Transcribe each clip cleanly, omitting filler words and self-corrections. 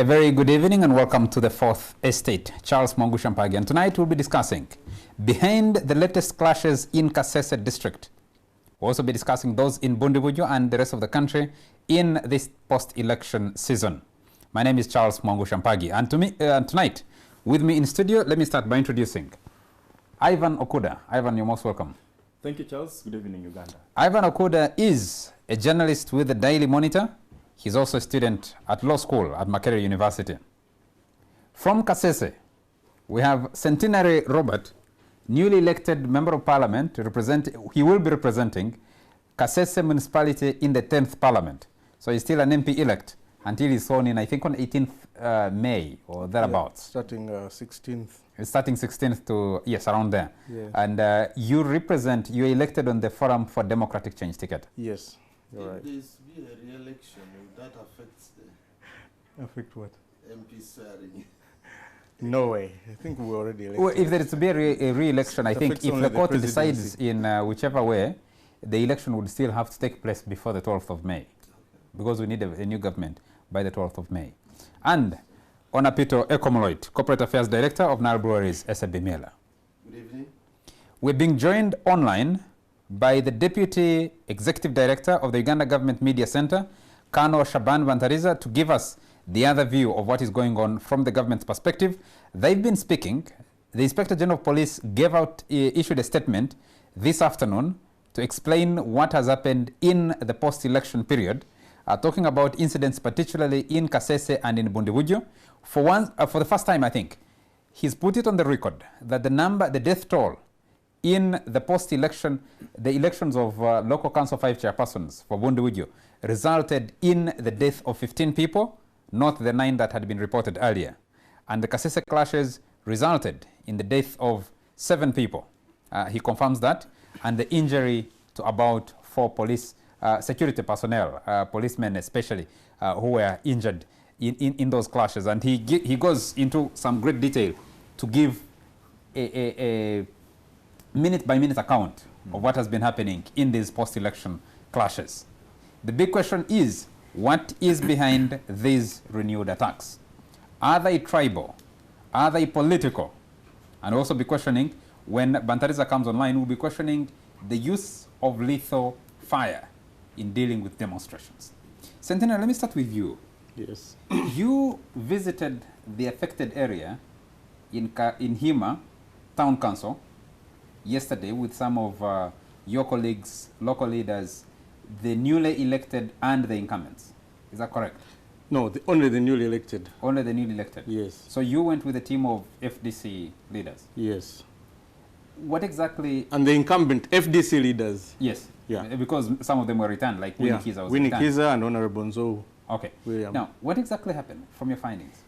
A very good evening and welcome to the Fourth Estate. Charles Mwangushampagi, and tonight we'll be discussing behind the latest clashes in Kasese district. We'll also be discussing those in Bundibugyo and the rest of the country in this post-election season. My name is Charles Mwangushampagi, and tonight with me in studio, let me start by introducing Ivan Okuda. Ivan, you're most welcome. Thank you, Charles. Good evening, Uganda. Ivan Okuda is a journalist with the Daily Monitor. He's also a student at law school at Makerere University. From Kasese, we have Centenary Robert, newly elected member of parliament. He will be representing Kasese municipality in the 10th parliament. So he's still an MP elect until he's sworn in, I think, on 18th May or thereabouts. Yeah, starting 16th. Starting 16th to, yes, around there. Yes. And you're elected on the Forum for Democratic Change ticket. Yes, you're right. If there's be a re-election, that affects the Affect what? MP swearing. No way. I think we're already elected. Well, if there is to be a re-election, I think if the court decides in whichever way, the election would still have to take place before the 12th of May, because we need a new government by the 12th of May. And Onapito Ekomoloit, Corporate Affairs Director of Nile Breweries, SAB Miela. Good evening. We're being joined online by the Deputy Executive Director of the Uganda Government Media Center, Kano Shaban Bantariza, to give us the other view of what is going on from the government's perspective. They've been speaking. The Inspector General of Police issued a statement this afternoon to explain what has happened in the post-election period, talking about incidents particularly in Kasese and in Bundibugyo. For the first time, I think, he's put it on the record that the death toll in the post-election, the elections of local council 5 chairpersons for Bundibugyo resulted in the death of 15 people, not the 9 that had been reported earlier. And the Kasese clashes resulted in the death of 7 people. He confirms that, and the injury to about 4 police security personnel, policemen especially, who were injured in those clashes. And he goes into some great detail to give a minute-by-minute account of what has been happening in these post-election clashes. The big question is, what is behind these renewed attacks? Are they tribal? Are they political? And also be questioning, when Bantariza comes online, we'll be questioning the use of lethal fire in dealing with demonstrations. Centenary, let me start with you. Yes. You visited the affected area in Hima Town Council yesterday with some of your colleagues, local leaders, the newly elected and the incumbents. Is that correct? No, only the newly elected. Only the newly elected? Yes. So you went with a team of FDC leaders? Yes. What exactly? And the incumbent FDC leaders. Yes. Yeah. Because some of them were returned, like Winnie Kiza was Winnie returned. Kiza and Honorable Rwenzori. Okay. William. Now, what exactly happened from your findings?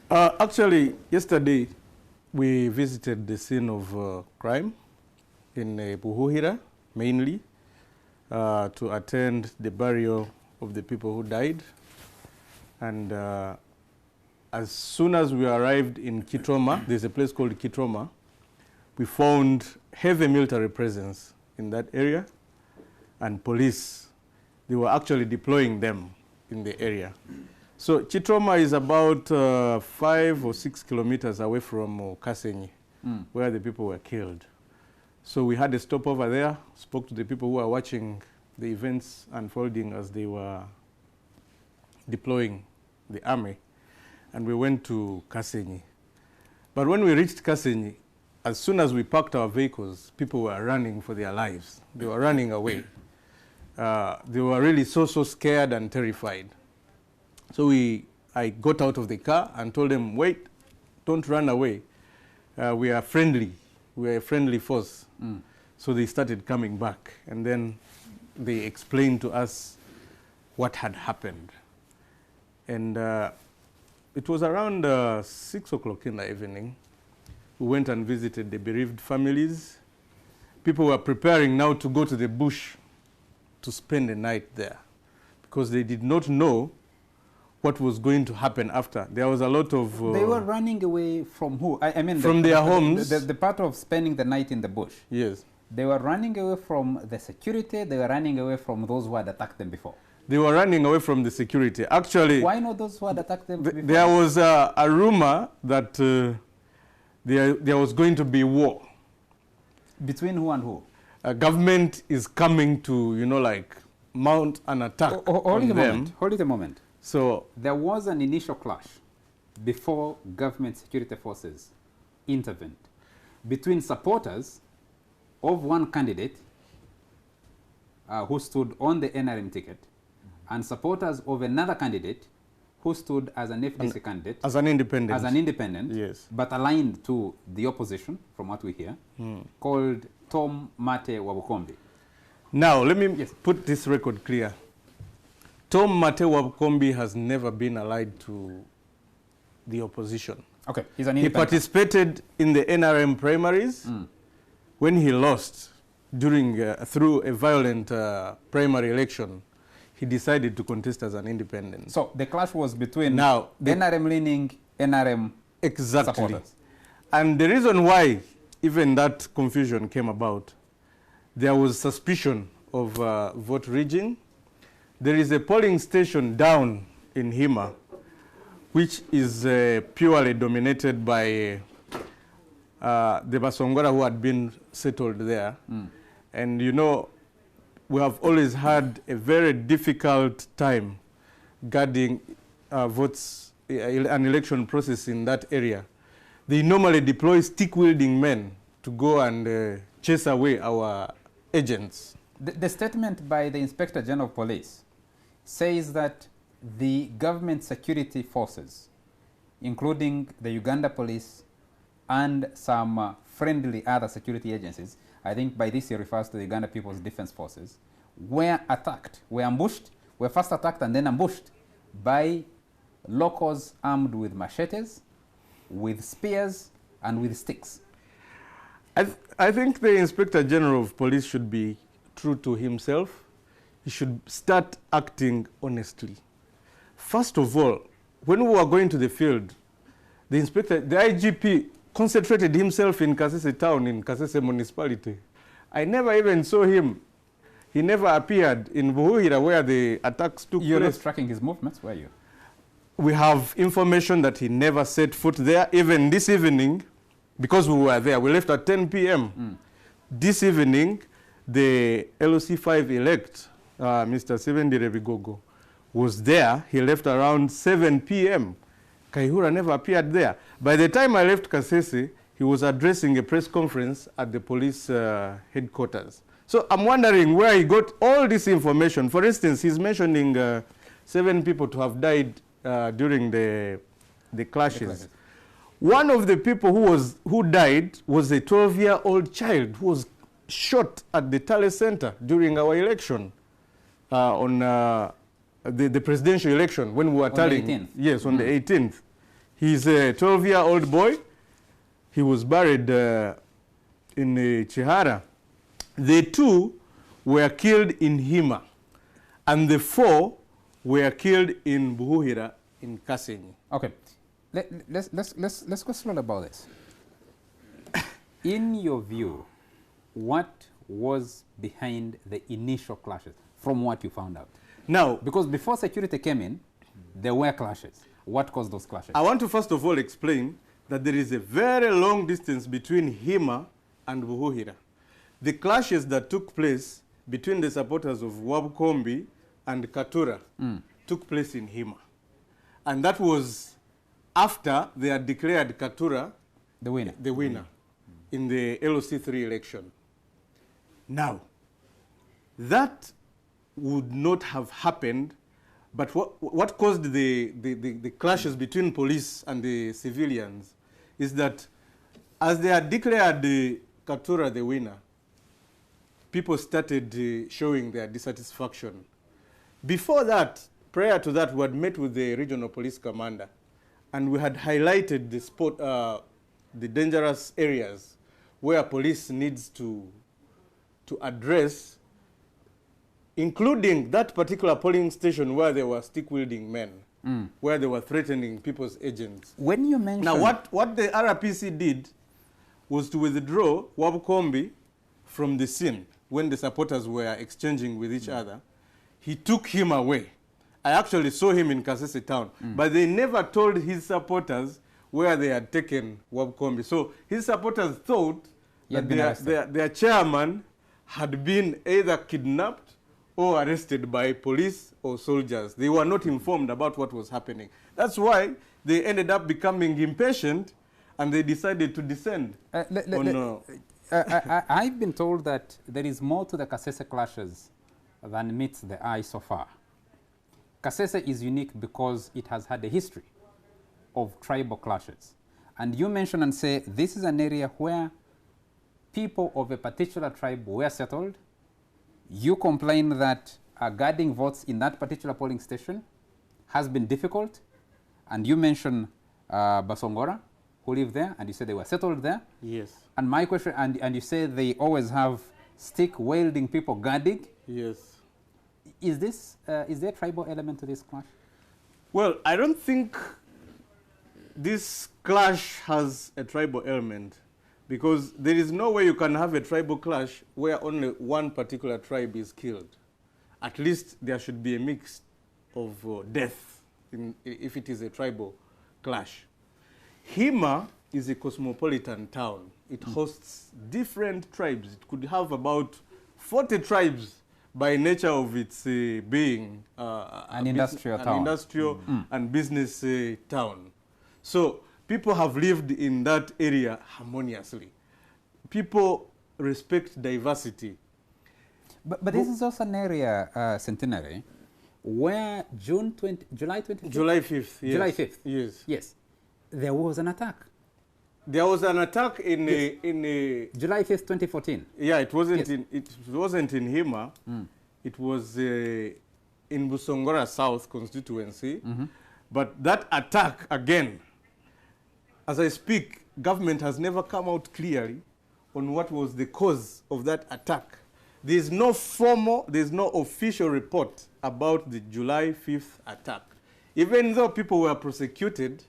Actually, yesterday we visited the scene of crime in Buhuhira, mainly, to attend the burial of the people who died. And as soon as we arrived in Kitroma, there's a place called Kitroma, we found heavy military presence in that area, and police. They were actually deploying them in the area. So Kitroma is about 5 or 6 kilometers away from Kasenyi, where the people were killed. So we had a stop over there, spoke to the people who were watching the events unfolding as they were deploying the army, and we went to Kasenyi. But when we reached Kasenyi, as soon as we parked our vehicles, people were running for their lives. They were running away. They were really so scared and terrified. So I got out of the car and told them, wait, don't run away. We are friendly. We are a friendly force. So they started coming back, and then they explained to us what had happened. And it was around 6 o'clock in the evening. We went and visited the bereaved families. People were preparing now to go to the bush to spend the night there, because they did not know what was going to happen after. There was a lot of... they were running away from who? I mean, from their homes. The part of spending the night in the bush. Yes. They were running away from the security. They were running away from those who had attacked them before. They were running away from the security. Actually, Why not those who had attacked them before? there was a rumor that there was going to be war. Between who and who? Government is coming to, like, mount an attack on them. Hold it a moment. So There was an initial clash before government security forces intervened between supporters of one candidate who stood on the NRM ticket and supporters of another candidate who stood as an FDC candidate. as an independent. As an independent, Yes. but aligned to the opposition, from what we hear, called Tom Mate Wabukombi. Now, let me Yes. put this record clear. Tom Mate Wabukombi has never been allied to the opposition. Okay, he's an He independent. participated in the NRM primaries. When he lost during through a violent primary election, he decided to contest as an independent. So the clash was between Now, the- NRM-leaning NRM Exactly. supporters. And the reason why even that confusion came about, there was suspicion of vote rigging. There is a polling station down in Hima, which is purely dominated by the Basongora who had been settled there. And we have always had a very difficult time guarding votes, an election process in that area. They normally deploy stick-wielding men to go and chase away our agents. The statement by the Inspector General of Police says that the government security forces, including the Uganda Police and some friendly other security agencies, I think by this he refers to the Uganda People's Defense Forces, were attacked, were ambushed, were first attacked and then ambushed by locals armed with machetes, with spears, and with sticks. I think the Inspector General of Police should be true to himself. He should start acting honestly. First of all, when we were going to the field, the IGP concentrated himself in Kasese town, in Kasese municipality. I never even saw him. He never appeared in Buhuhira where the attacks took You're not place. tracking his movements, were you? We have information that he never set foot there. Even this evening, because we were there, we left at 10 p.m. This evening, the LOC5 elect, Mr. Sevendire Bigogo, was there. He left around 7 p.m. Kaihura never appeared there. By the time I left Kasese, he was addressing a press conference at the police headquarters. So I'm wondering where he got all this information. For instance, he's mentioning 7 people to have died during the clashes. One of the people who died was a 12-year-old child who was shot at the Tale Center during our election on the presidential election when we were tallying. The 18th? Yes, on the 18th. He's a 12-year-old boy. He was buried in Chihara. The 2 were killed in Hima, and the 4 were killed in Buhuhira in Kasenyi. Okay, let's go slowly about this. In your view, what was behind the initial clashes from what you found out? Now, Because before security came in, there were clashes. What caused those clashes? I want to first of all explain that there is a very long distance between Hima and Buhuhira. The clashes that took place between the supporters of Wabukombi and Katura took place in Hima. And that was after they had declared Katura The winner. the winner in the LOC3 election. Now, that would not have happened, but what caused the clashes between police and the civilians is that as they had declared the Katura the winner, people started showing their dissatisfaction. Before that, prior to that, we had met with the regional police commander, and we had highlighted the dangerous areas where police needs to address, including that particular polling station where there were stick-wielding men, where they were threatening people's agents. When you mentioned... Now, what the RPC did was to withdraw Wabukombi from the scene when the supporters were exchanging with each other. he took him away. I actually saw him in Kasese town, but they never told his supporters where they had taken Wabkombi. So his supporters thought that their chairman had been either kidnapped or arrested by police or soldiers. They were not informed about what was happening. That's why they ended up becoming impatient and they decided to descend. I've been told that there is more to the Kasese clashes than meets the eye so far. Kasese is unique because it has had a history of tribal clashes. And you mention and say this is an area where people of a particular tribe were settled. You complain that guarding votes in that particular polling station has been difficult. And you mention Basongora, who live there, and you say they were settled there. Yes. And my question, and you say they always have stick-wielding people guarding. Yes. Is there a tribal element to this clash? Well, I don't think this clash has a tribal element, because there is no way you can have a tribal clash where only one particular tribe is killed. At least there should be a mix of death if it is a tribal clash. Hima is a cosmopolitan town. It hosts different tribes. It could have about 40 tribes by nature of its being an industrial town. An industrial and business town. So people have lived in that area harmoniously. People respect diversity. But this is also an area, Centenary, where July 5th. Yes. July 5th. Yes. Yes. There was an attack. There was an attack in July 5th, 2014. Yeah, it wasn't yes. in Hima. It was in Busongora South constituency. But that attack again, as I speak, government has never come out clearly on what was the cause of that attack. There's no official report about the July 5th attack. Even though people were prosecuted,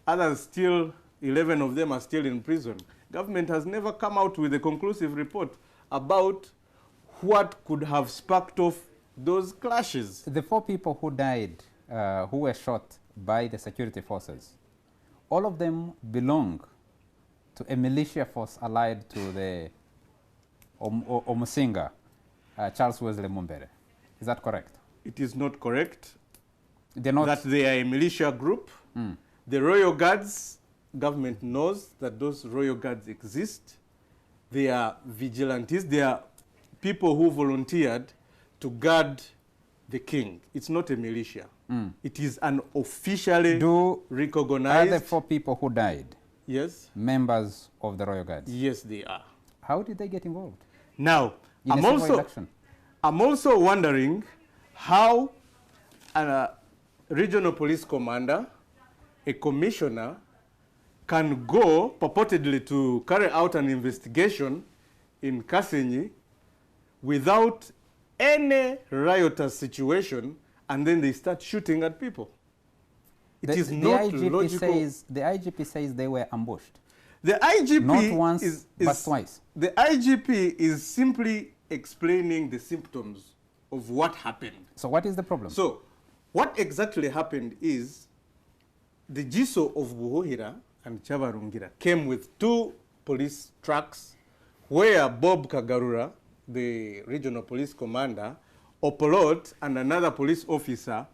others still, 11 of them are still in prison. Government has never come out with a conclusive report about what could have sparked off those clashes. The 4 people who died, who were shot by the security forces, all of them belong to a militia force allied to the Omusinga, Charles Wesley Mumbere. Is that correct? It is not correct. They're not. That they are a militia group. The Royal Guards, government knows that those Royal Guards exist. They are vigilantes. They are people who volunteered to guard the king. It's not a militia. It is an officially recognized... Are the 4 people who died yes, members of the Royal Guards? Yes, they are. How did they get involved? Now, in I'm also wondering how a regional police commander, a commissioner, can go purportedly to carry out an investigation in Kasenyi without any riotous situation, and then they start shooting at people. It is not logical. The IGP says they were ambushed. The IGP not once, but twice. The IGP is simply explaining the symptoms of what happened. So what is the problem? So what exactly happened is the GISO of Buhohira and Chabarungira came with 2 police trucks where Bob Kagarura, the regional police commander, Opolot, and another police officer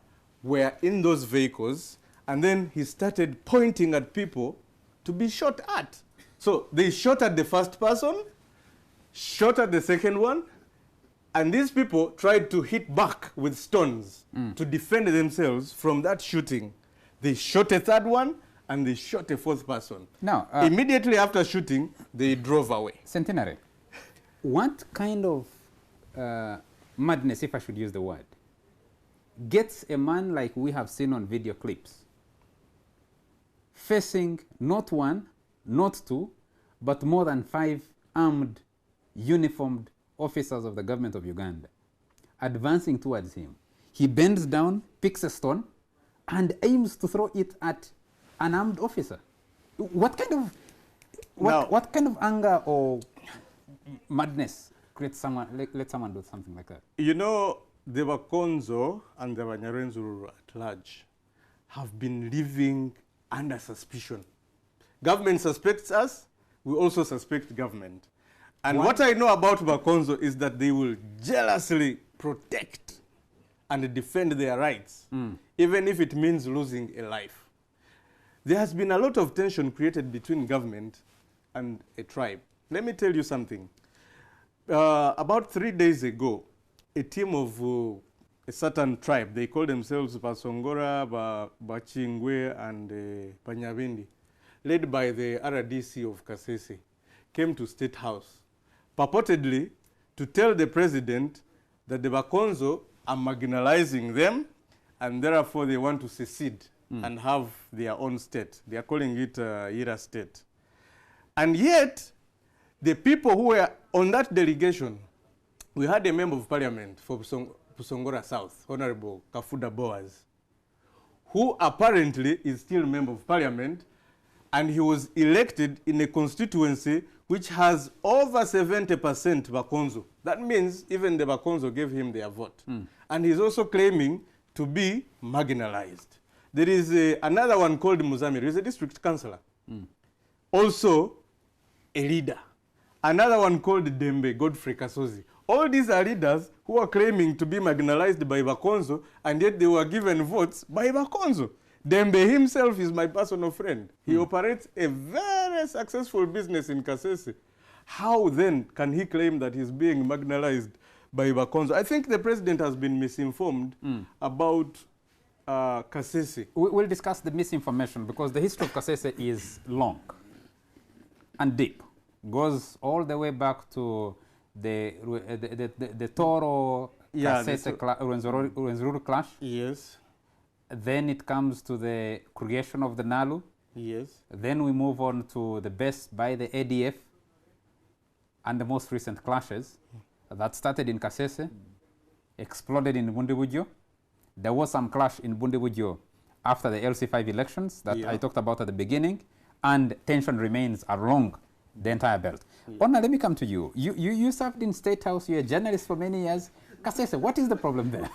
were in those vehicles, and then he started pointing at people to be shot at. So they shot at the first person, shot at the second one, and these people tried to hit back with stones to defend themselves from that shooting. They shot a third one, and they shot a 4th person. Now, immediately after shooting, they drove away. Centenary, what kind of madness, if I should use the word, gets a man like we have seen on video clips facing not 1, not 2, but more than 5 armed, uniformed officers of the government of Uganda advancing towards him? He bends down, picks a stone, and aims to throw it at an armed officer. What kind of anger or madness creates someone, let someone do something like that? You know, the Bakonzo and the Rwenzori at large have been living under suspicion. Government suspects us, we also suspect government. And what I know about Bakonzo is that they will jealously protect and defend their rights, even if it means losing a life. There has been a lot of tension created between government and a tribe. Let me tell you something. About 3 days ago, a team of a certain tribe, they call themselves Basongora, Bachingwe, and Banyabindi, led by the RDC of Kasese, came to State House, purportedly to tell the president that the Bakonzo are marginalizing them, and therefore they want to secede and have their own state. They are calling it Ira state. And yet, the people who were on that delegation, we had a member of parliament for Pusongora South, Honorable Kafuda Boaz, who apparently is still a member of parliament, and he was elected in a constituency which has over 70% Bakonzo. That means even the Bakonzo gave him their vote. And he's also claiming to be marginalized. There is another one called Muzamir, he's a district councillor. Also a leader. Another one called Dembe, Godfrey Kasozi. All these are leaders who are claiming to be marginalized by Bakonzo, and yet they were given votes by Bakonzo. Dembe himself is my personal friend. He operates a very successful business in Kasese. How then can he claim that he's being marginalized by Bakonzo? I think the president has been misinformed about Kasese. We'll discuss the misinformation because the history of Kasese is long and deep. Goes all the way back to the Toro Kasese Rwenzori clash. Yes. Then it comes to the creation of the Nalu. Yes. Then we move on to the best by the ADF and the most recent clashes that started in Kasese, exploded in Bundibugyo. There was some clash in Bundibugyo after the LC5 elections that I talked about at the beginning, and tension remains along the entire belt. Ona, let me come to you. You served in State House, you're a journalist for many years. Kasese, what is the problem there?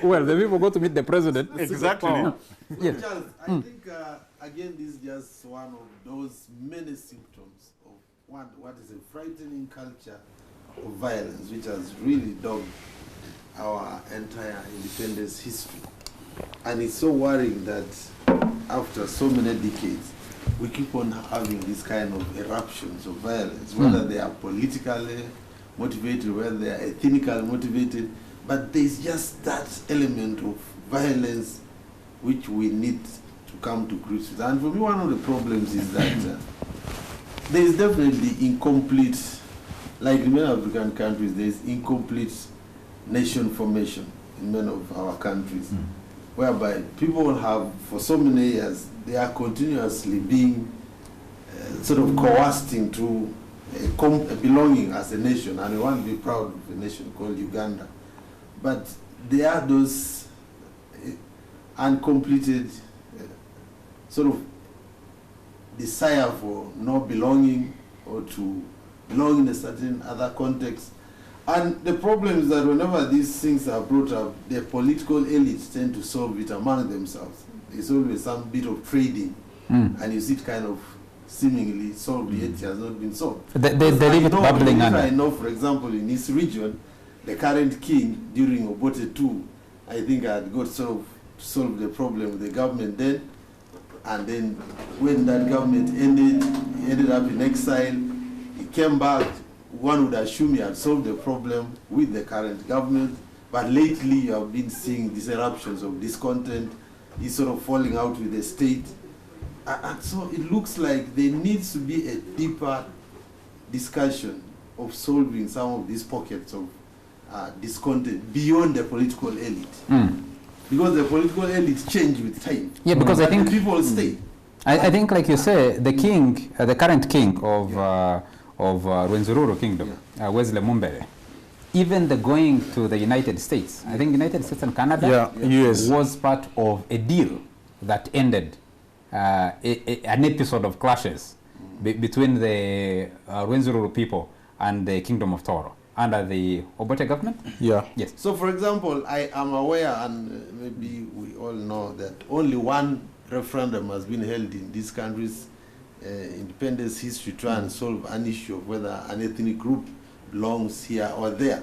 Well, the people go to meet the president. Exactly. Yes. Charles, I think, again, this is just one of those many symptoms of what is a frightening culture of violence, which has really dogged our entire independence history. And it's so worrying that after so many decades, we keep on having this kind of eruptions of violence, whether they are politically motivated, whether they are ethnically motivated, but there's just that element of violence which we need to come to grips with. And for me, one of the problems is that there is definitely incomplete, like in many African countries, there is incomplete nation formation in many of our countries, whereby people have, for so many years, they are continuously being sort of coerced into a belonging as a nation, and we want to be proud of a nation called Uganda. But there are those uncompleted sort of desire for no belonging or to belong in a certain other context. And the problem is that whenever these things are brought up, the political elites tend to solve it among themselves. There's always some bit of trading, and you see it kind of seemingly solved, yet it has not been solved. They leave it bubbling under. I know, for example, in this region, the current king during Obote II, I think had got sort of solved the problem with the government then, and then when that government ended, he ended up in exile, he came back. One would assume he had solved the problem with the current government, but lately you have been seeing these eruptions of discontent. He's sort of falling out with the state. And so it looks like there needs to be a deeper discussion of solving some of these pockets of discontent beyond the political elite. Because the political elite change with time. Yeah, because I think people stay. I think, like you say, the king, the current king of Rwenzori Kingdom, Wesley Mumbere, even the going to the United States, I think United States and Canada was part of a deal that ended an episode of clashes between the Rwenzori people and the Kingdom of Toro. under the Obote government? Yeah. Yes. So, for example, I am aware, and maybe we all know, that only one referendum has been held in this country's independence history to try and solve an issue of whether an ethnic group belongs here or there.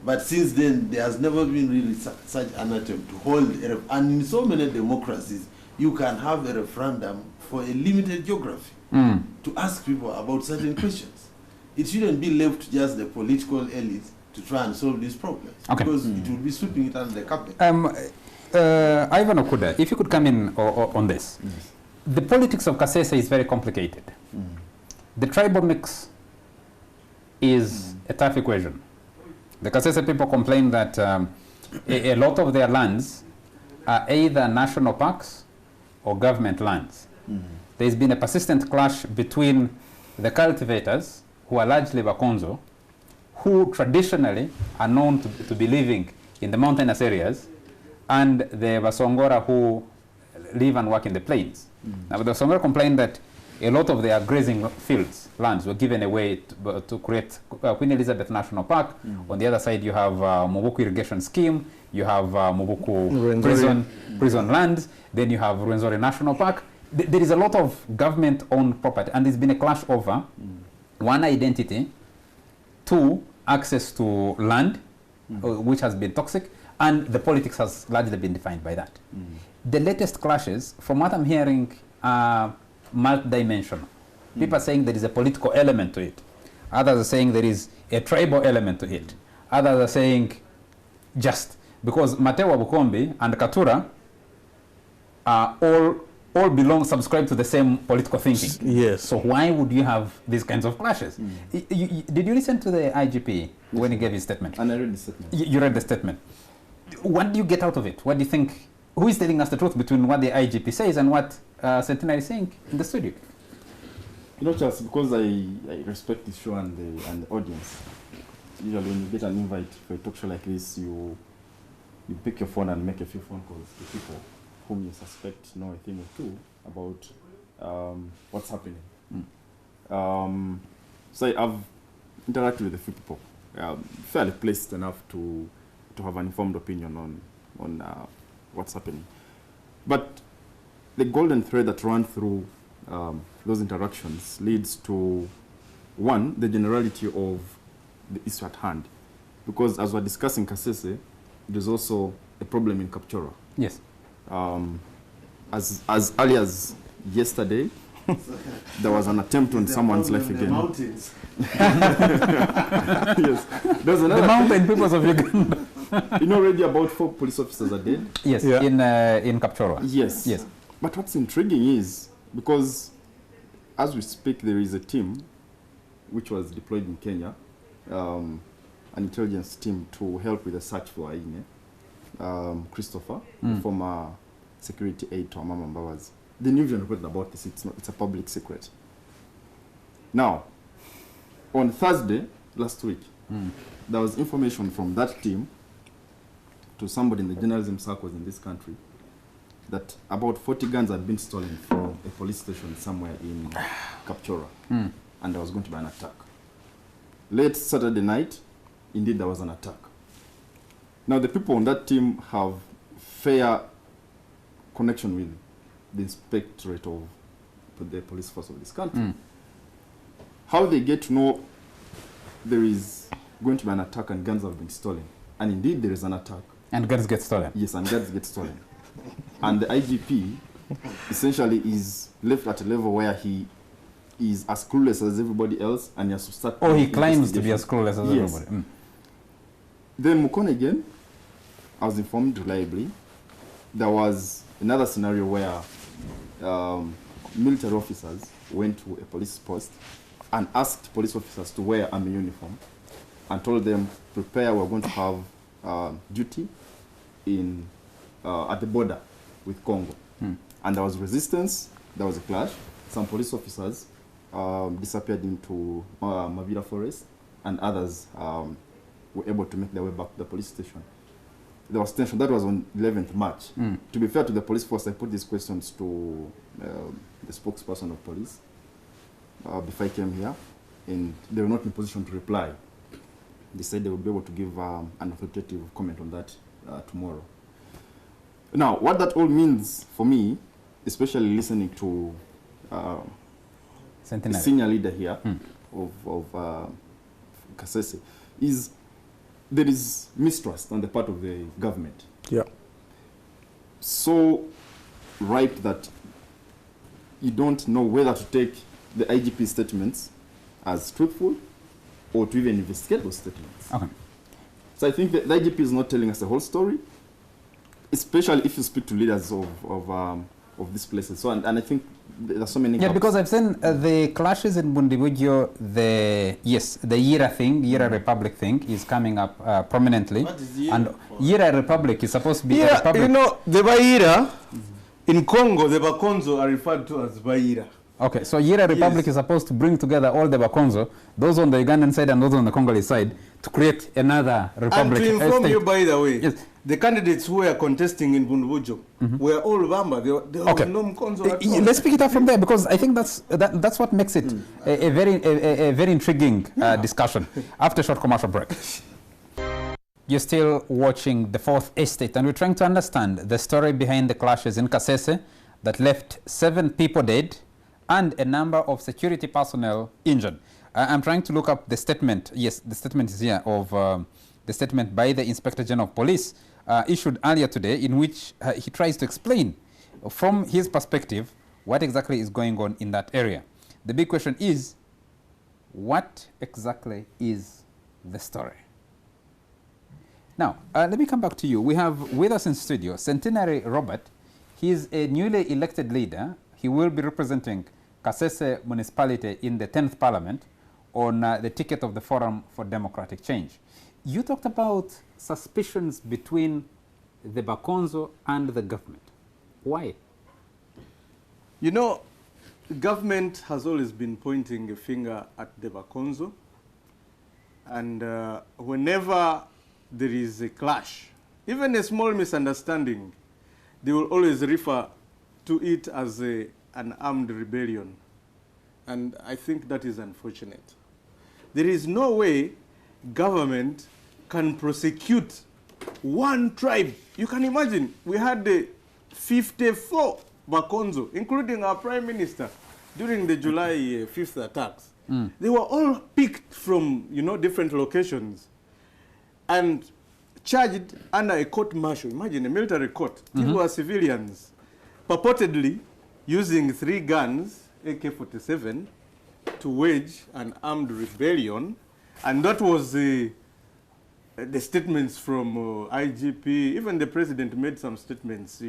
But since then, there has never been really such an attempt to hold and in so many democracies, you can have a referendum for a limited geography to ask people about certain questions. It shouldn't be left to just the political elite to try and solve these problems, because it will be sweeping it under the carpet. Ivan Okuda, if you could come in on this. Yes. The politics of Kasese is very complicated. The tribal mix is a tough equation. The Kasese people complain that a lot of their lands are either national parks or government lands. There's been a persistent clash between the cultivators, who are largely Bakonzo, who traditionally are known to be living in the mountainous areas, and the Basongora, who live and work in the plains. Now, the Basongora complained that a lot of their grazing fields, lands, were given away to create Queen Elizabeth National Park. On the other side, you have Mobuku Irrigation Scheme, you have Mobuku prison lands, then you have Rwenzori National Park. There is a lot of government-owned property, and there's been a clash over one, identity, two, access to land, which has been toxic, and the politics has largely been defined by that. The latest clashes, from what I'm hearing, are multidimensional. People are saying there is a political element to it. Others are saying there is a tribal element to it. Others are saying just because Matewa Bukombi and Katura are all subscribe to the same political thinking. Yes. So why would you have these kinds of clashes? Did you listen to the IGP when he gave his statement? And I read the statement. You read the statement. What do you get out of it? What do you think? Who is telling us the truth between what the IGP says and what Centenary is saying in the studio? You know, Charles, because I respect the show and the audience. Usually when you get an invite for a talk show like this, you pick your phone and make a few phone calls to people whom you suspect know a thing or two about what's happening. So I've interacted with a few people, fairly placed enough to have an informed opinion on what's happening. But the golden thread that runs through those interactions leads to, one, the generality of the issue at hand. Because as we're discussing Kasese, there's also a problem in Kapchora. Yes. As early as yesterday, there was an attempt on someone's life again. The mountains. Yes. There's another The mountain peoples of Uganda. You know already about 4 police officers are dead? Yes, Yeah. in Kapchorwa. Yes. Yes. But what's intriguing is, because as we speak, there is a team which was deployed in Kenya, an intelligence team to help with the search for Aine. Christopher, the former security aide to Amama Mbabazi. They knew even reported about this. It's a public secret. Now, on Thursday last week, there was information from that team to somebody in the journalism circles in this country that about 40 guns had been stolen from a police station somewhere in Kapchora, and there was going to be an attack. Late Saturday night, indeed there was an attack. Now the people on that team have fair connection with the inspectorate of the police force of this country. How they get to know there is going to be an attack and guns have been stolen, and indeed there is an attack. And guns get stolen. Yes, and guns get stolen. And the IGP essentially is left at a level where he is as clueless as everybody else, and he has to start. Oh, he claims to be as clueless as everybody. Then Mukon again, I was informed reliably, there was another scenario where military officers went to a police post and asked police officers to wear army uniform and told them, prepare, we're going to have duty in at the border with Congo. And there was resistance, there was a clash. Some police officers disappeared into Mavira Forest, and others were able to make their way back to the police station. There was tension. That was on 11th March. To be fair to the police force, I put these questions to the spokesperson of police before I came here, and they were not in position to reply. They said they will be able to give an authoritative comment on that tomorrow. Now, what that all means for me, especially listening to the senior leader here of Kasese, is there is mistrust on the part of the government. Yeah. So ripe that you don't know whether to take the IGP statements as truthful or to even investigate those statements. Okay. So I think that the IGP is not telling us the whole story, especially if you speak to leaders of these places. So, and I think there are so many... Yeah, because I've seen the clashes in Bundibugyo, the Yira thing, Yira Republic thing is coming up prominently. What is Yira? And Yira Republic is supposed to be a republic. You know, the Baira, in Congo, the Bakonzo are referred to as Baira. Okay, so Yira Republic is supposed to bring together all the Bakonzo, those on the Ugandan side and those on the Congolese side, to create another republic. And to inform state. you, by the way, Yes. the candidates who were contesting in Bundibugyo were all Bamba. They were no Mkonzo at all. Let's pick it up from there, because I think that's what makes it a very intriguing discussion. After a short commercial break. You're still watching The Fourth Estate, and we're trying to understand the story behind the clashes in Kasese that left 7 people dead and a number of security personnel injured. I'm trying to look up the statement. Yes, the statement is here of the statement by the Inspector General of Police issued earlier today, in which he tries to explain from his perspective what exactly is going on in that area. The big question is, what exactly is the story? Now, let me come back to you. We have with us in studio Centenary Robert. He's a newly elected leader. He will be representing Kasese municipality in the 10th Parliament on the ticket of the Forum for Democratic Change. You talked about suspicions between the Bakonzo and the government. Why? You know, the government has always been pointing a finger at the Bakonzo, and whenever there is a clash, even a small misunderstanding, they will always refer to it as an armed rebellion. And I think that is unfortunate. There is no way government can prosecute one tribe. You can imagine, we had 54 Bakonzo, including our Prime Minister, during the July 5th attacks. They were all picked from, different locations and charged under a court-martial. Imagine a military court. These were civilians, purportedly using 3 guns, AK-47, to wage an armed rebellion. And that was the statements from IGP. Even the president made some statements,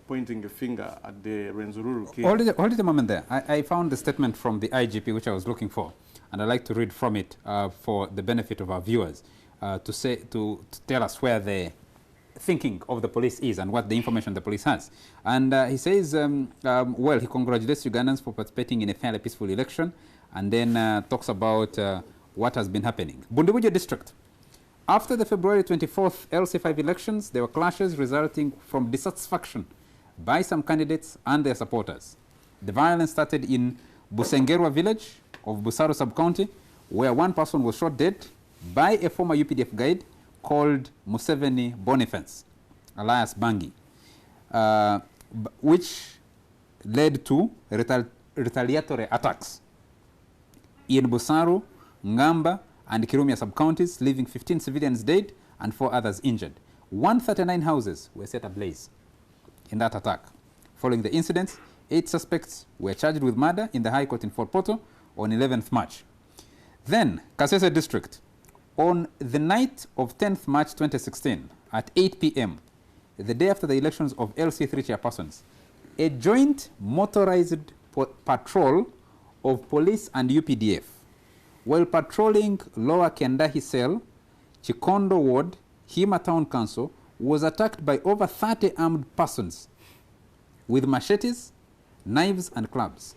pointing a finger at the Rwenzori case. Hold it a moment there. I found the statement from the IGP which I was looking for, and I'd like to read from it for the benefit of our viewers, to tell us where the thinking of the police is and what the information the police has. And he says, well, he congratulates Ugandans for participating in a fairly peaceful election, and then talks about what has been happening. Bundibugyo district. After the February 24th LC5 elections, there were clashes resulting from dissatisfaction by some candidates and their supporters. The violence started in Busengerwa village of Busaro sub-county, where one person was shot dead by a former UPDF guide called Museveni Boniface, alias Bangi, which led to retaliatory attacks in Busaro, Ngamba, and Kirumia sub-counties, leaving 15 civilians dead and 4 others injured. 139 houses were set ablaze in that attack. Following the incidents, 8 suspects were charged with murder in the High Court in Fort Portal on 11th March. Then, Kasese district. On the night of 10th March 2016, at 8 p.m., the day after the elections of LC3 chairpersons, a joint motorized patrol of police and UPDF, while patrolling Lower Kendahi Cell, Chikondo Ward, Hima Town Council, was attacked by over 30 armed persons with machetes, knives, and clubs.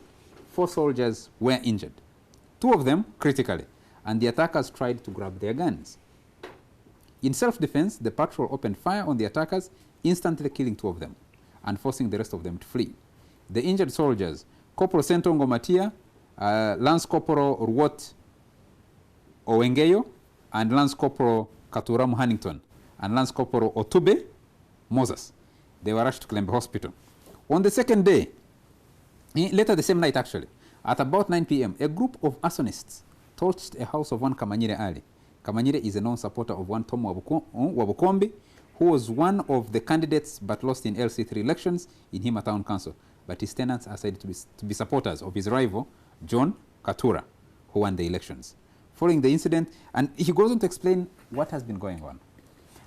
4 soldiers were injured, 2 of them critically, and the attackers tried to grab their guns. In self-defense, the patrol opened fire on the attackers, instantly killing 2 of them and forcing the rest of them to flee. The injured soldiers, Corporal Sentongo Matia, Lance Corporal Ruwot Owengeyo, and Lance Corporal Katuramu Hannington and Lance Corporal Otube Moses. They were rushed to Kilembe Hospital. On the second day, later the same night actually, at about 9 p.m., a group of arsonists torched a house of one Kamanyire Ali. Kamanyire is a known supporter of one Tom Wabukombi, who was one of the candidates but lost in LC3 elections in Hima Town Council. But his tenants are said to be supporters of his rival, John Katura, who won the elections. Following the incident, and he goes on to explain what has been going on.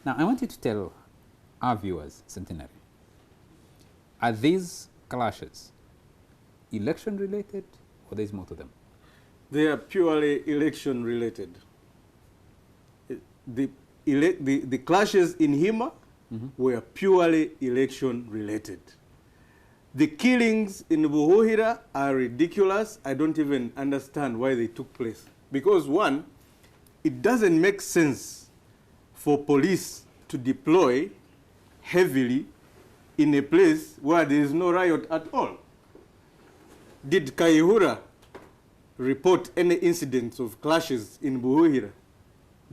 Now, I want you to tell our viewers, Centenary, are these clashes election-related or there's more to them? They are purely election-related. The clashes in Hima were purely election-related. The killings in Buhuhira are ridiculous. I don't even understand why they took place. Because one, it doesn't make sense for police to deploy heavily in a place where there is no riot at all. Did Kaihura report any incidents of clashes in Buhuhira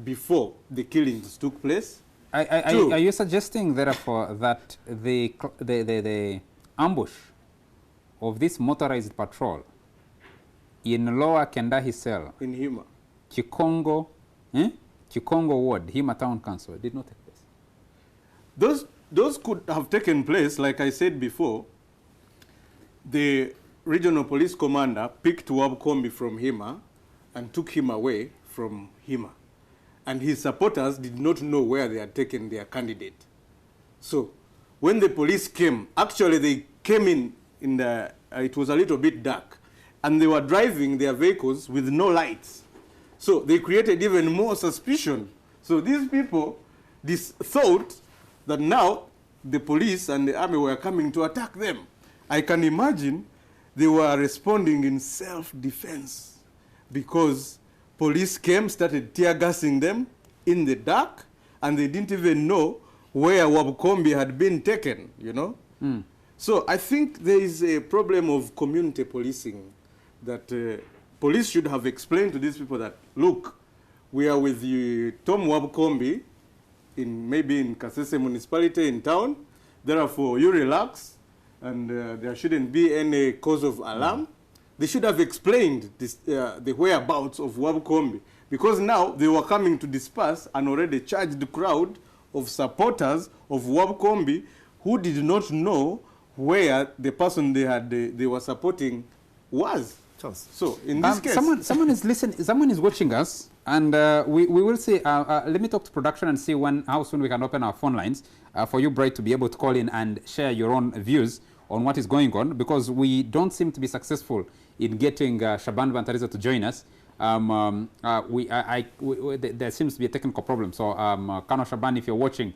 before the killings took place? Are you suggesting, therefore, that the ambush of this motorized patrol in Lower Kendahi Cell in Hima, Kikongo Ward, Hima Town Council, did not take place? Those could have taken place, like I said before. The regional police commander picked Wabukombi from Hima and took him away from Hima. And his supporters did not know where they had taken their candidate. So when the police came, actually they came in the, it was a little bit dark, and they were driving their vehicles with no lights. So they created even more suspicion. So these people thought that now the police and the army were coming to attack them. I can imagine they were responding in self-defense because police came, started tear gassing them in the dark, and they didn't even know where Wabukombi had been taken, you know? So I think there is a problem of community policing that police should have explained to these people that, look, we are with you, Tom Wabukombi, maybe in Kasese municipality in town. Therefore, you relax, and there shouldn't be any cause of alarm. They should have explained this, the whereabouts of Wabukombi, because now they were coming to disperse an already charged crowd of supporters of Wabukombi who did not know where the person they were supporting was. So in this case, someone is listening. Someone is watching us, and we will see. Let me talk to production and see how soon we can open our phone lines for you, Bright, to be able to call in and share your own views on what is going on, because we don't seem to be successful in getting Shaban Bantariza to join us. There seems to be a technical problem. So, Kano Shaban, if you're watching,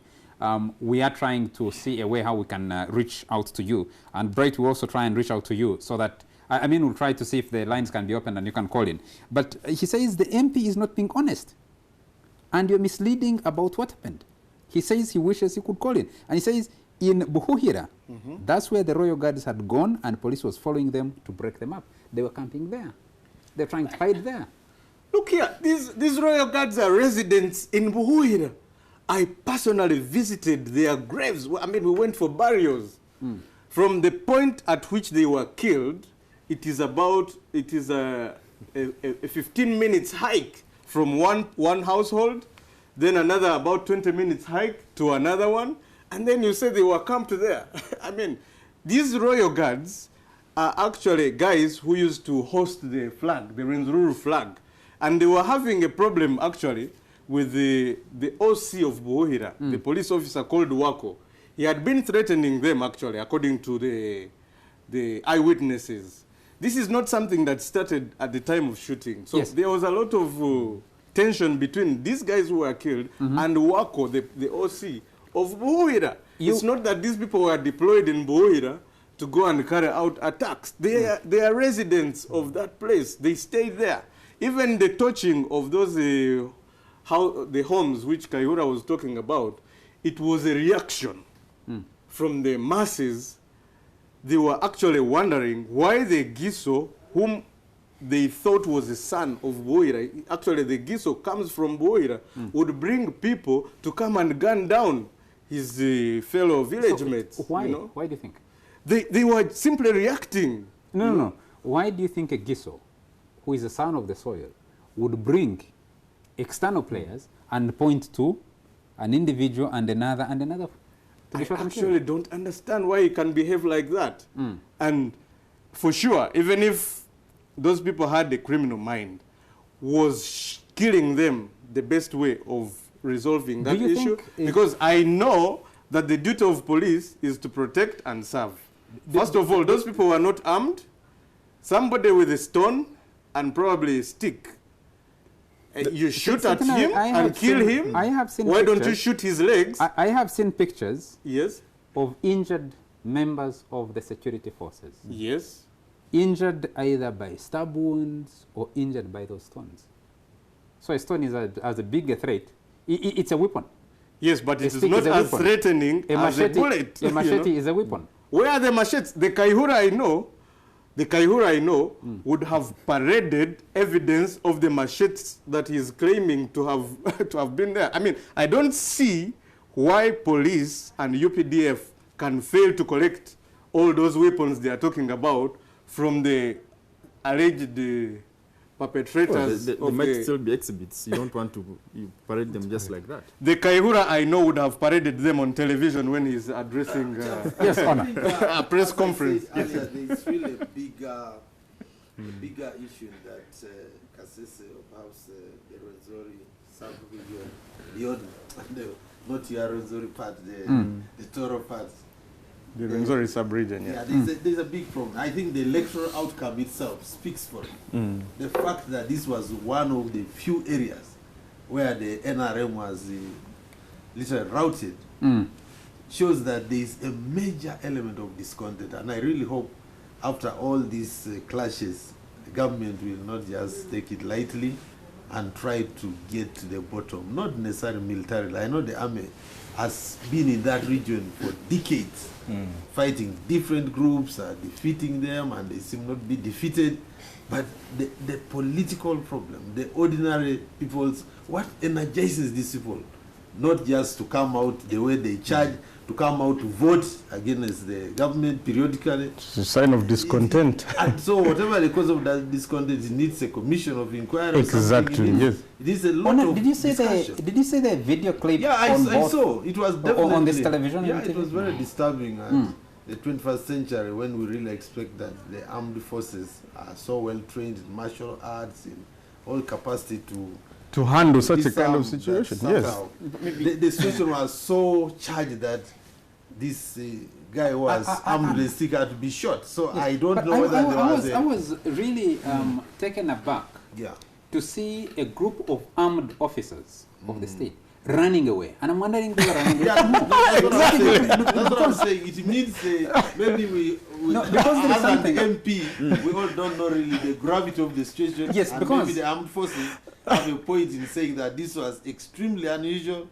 we are trying to see a way how we can reach out to you. And Bright will also try and reach out to you so that, I mean, we'll try to see if the lines can be opened and you can call in. But he says the MP is not being honest. And you're misleading about what happened. He says he wishes he could call in. And he says in Buhuhira, that's where the Royal Guards had gone and police was following them to break them up. They were camping there. They're trying to hide there. Look here, these Royal Guards are residents in Buhuhira. I personally visited their graves. I mean, we went for burials. From the point at which they were killed, it is a 15 minutes hike from one household, then another about 20 minutes hike to another one, and then you say they were camped there. I mean, these Royal Guards are actually guys who used to host the flag, the Rwenzori flag. And they were having a problem, actually, with the OC of Buhuhira, the police officer called Wako. He had been threatening them, actually, according to the eyewitnesses. This is not something that started at the time of shooting. So there was a lot of tension between these guys who were killed and Wako, the OC of Buhuhira. It's not that these people were deployed in Buhuhira to go and carry out attacks. They are residents of that place. They stayed there. Even the torching of those the homes which Kaihura was talking about, it was a reaction from the masses. They were actually wondering why the Giso, whom they thought was a son of Boira, actually the Giso comes from Boira, would bring people to come and gun down his fellow village mates. Why? You know? Why do you think? They were simply reacting. No. Why do you think a Giso, who is a son of the soil, would bring external players and point to an individual and another and another? I actually don't understand why he can behave like that. And for sure, even if those people had a criminal mind, was killing them the best way of resolving that issue? Because I know that the duty of police is to protect and serve. First of all, those people were not armed. Somebody with a stone and probably a stick. You shoot at him and kill him. I have seen Why pictures. don't you shoot his legs? I have seen pictures Yes. of injured members of the security forces. Yes. Injured either by stab wounds or injured by those stones. So a stone is as a big a threat. It's a weapon. Yes, but it is stick not is a as weapon. threatening as a bullet. A machete is a weapon. Where are the machetes? The Kaihura I know would have paraded evidence of the machetes that he is claiming to have to have been there. I mean, I don't see why police and UPDF can fail to collect all those weapons they are talking about from the alleged perpetrators. There might still be exhibits. You don't want to parade them just like that. The Kaihura I know would have paraded them on television when he's addressing Yes, Honor. a press conference. Earlier, there's really a bigger issue that Kasese, or perhaps the Rwenzori, Bundibugyo, not your Rwenzori part, the Toro part. The Rwenzori sub-region, Yeah, there's a big problem. I think the electoral outcome itself speaks for it. The fact that this was one of the few areas where the NRM was literally routed shows that there's a major element of discontent. And I really hope after all these clashes, the government will not just take it lightly and try to get to the bottom, not necessarily militarily. I know the army has been in that region for decades, fighting different groups, defeating them, and they seem not to be defeated. But the political problem, the ordinary people's, what energizes these people? Not just to come out the way they charge, to come out to vote against the government periodically. It's a sign of discontent. And so whatever the cause of that discontent, it needs a commission of inquiry. Exactly, yes. It is a lot of Did you say the video clip? Yeah, I saw. It was definitely on this television. Yeah, it was very disturbing. The 21st century, when we really expect that the armed forces are so well trained in martial arts, in all capacity to handle such a kind of situation. Yes. The situation was so charged that this guy was armed with a stick had to be shot. So yes. I don't know whether I was really taken aback yeah. to see a group of armed officers of the state running away. And I'm wondering who are running away. That's what I'm saying. It means maybe we because there is something. MP, we all don't know really the gravity of the situation. Yes, and because maybe the armed forces have a point in saying that this was extremely unusual,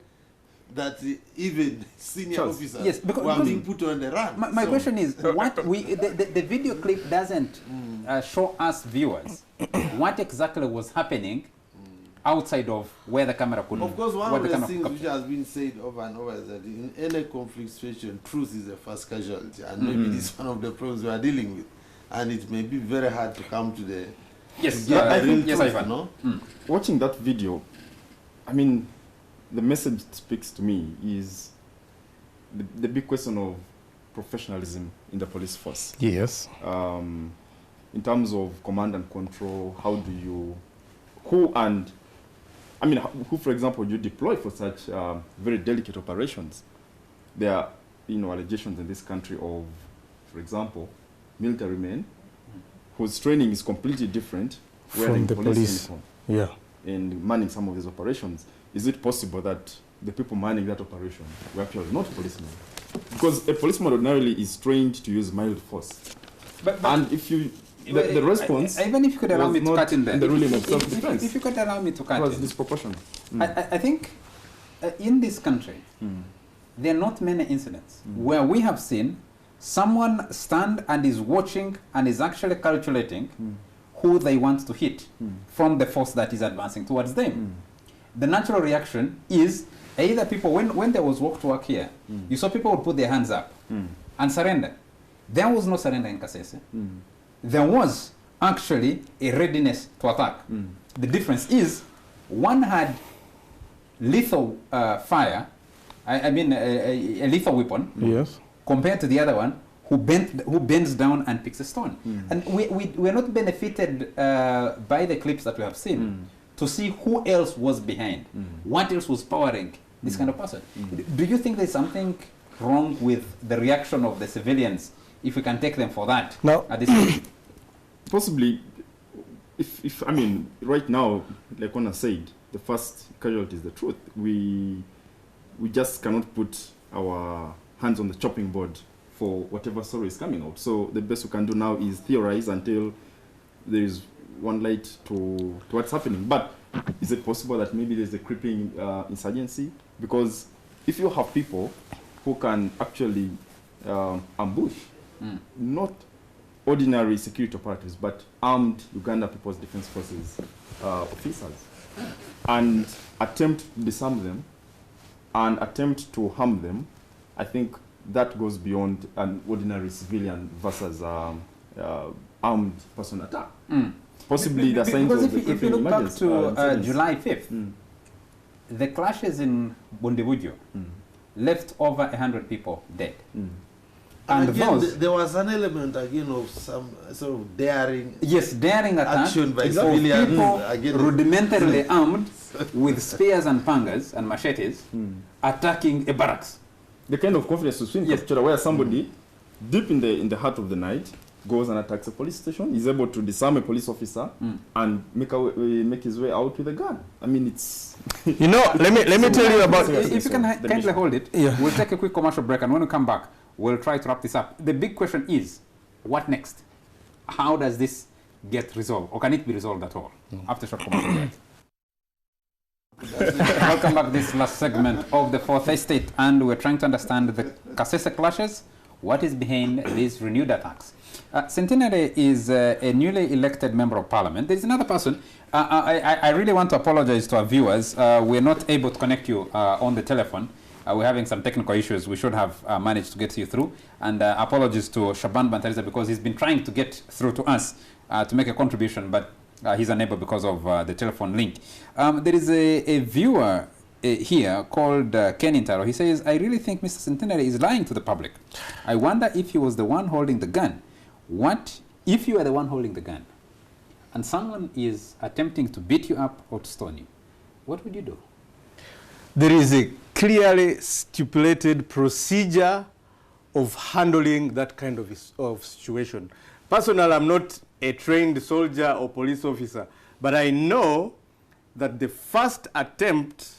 that even senior officers were being put on the run. My question is, what the video clip doesn't show us viewers what exactly was happening outside of where the camera could. Of course, one of the things which has been said over and over is that in any conflict situation, truth is the first casualty, and maybe this is one of the problems we are dealing with, and it may be very hard to come to the Watching that video, I mean, the message it speaks to me is the big question of professionalism in the police force. Yes. In terms of command and control, how do you, who, for example, you deploy for such very delicate operations? There are, allegations in this country of, for example, military men whose training is completely different from the police uniform, and manning some of these operations. Is it possible that the people manning that operation were actually not policemen? Because a policeman ordinarily is trained to use mild force. And if you, the response, even if you could allow me to cut in there, the ruling of self-defense, if you could allow me to cut in, was disproportionate. I think in this country, there are not many incidents where we have seen someone stand and is watching and is actually calculating who they want to hit from the force that is advancing towards them. The natural reaction is either people, when there was walk to work here, you saw people would put their hands up and surrender. There was no surrender in Kasese. There was actually a readiness to attack. The difference is one had lethal fire, I mean a lethal weapon, Yes. compared to the other one who bends down and picks a stone. And we're not benefited by the clips that we have seen to see who else was behind, what else was powering this kind of person. Do you think there's something wrong with the reaction of the civilians, if we can take them for that Now, at this point? Possibly, if I mean, right now, like Ona said, the first casualty is the truth. We just cannot put our hands on the chopping board for whatever story is coming out. So the best we can do now is theorize until there is one light to what's happening. But is it possible that maybe there's a creeping insurgency? Because if you have people who can actually ambush, not ordinary security operatives, but armed Uganda People's Defense Forces officers, and attempt to disarm them and attempt to harm them, I think that goes beyond an ordinary civilian versus armed person attack. Possibly the signs Because of the if you look back to incidents. July 5th, the clashes in Bundibugyo left over 100 people dead. And again, those, there was an element again of some sort of daring yes, daring attack action by of civilians people again. rudimentarily armed with spears and pangas and machetes attacking a barracks. The kind of confidence we've seen in Kapchora, where somebody deep in the heart of the night goes and attacks a police station, is able to disarm a police officer and make his way out with a gun. I mean, it's you know, let me tell you about. If you can kindly hold it, we'll take a quick commercial break, and when we come back, we'll try to wrap this up. The big question is, what next? How does this get resolved, or can it be resolved at all? After short commercial break. Welcome back to this last segment of the Fourth Estate, and we're trying to understand the Kasese clashes. What is behind these renewed attacks? Centenary is a newly elected member of parliament. There's another person. I really want to apologize to our viewers. We're not able to connect you on the telephone. We're having some technical issues. We should have managed to get you through. And apologies to Shaban Bantariza, because he's been trying to get through to us to make a contribution, but he's unable because of the telephone link. There is a viewer here called Ken Intaro. He says, I really think Mr. Centenary is lying to the public. I wonder if he was the one holding the gun. What if you are the one holding the gun and someone is attempting to beat you up or to stone you? What would you do? There is a clearly stipulated procedure of handling that kind of situation. Personally, I'm not a trained soldier or police officer, but I know that the first attempt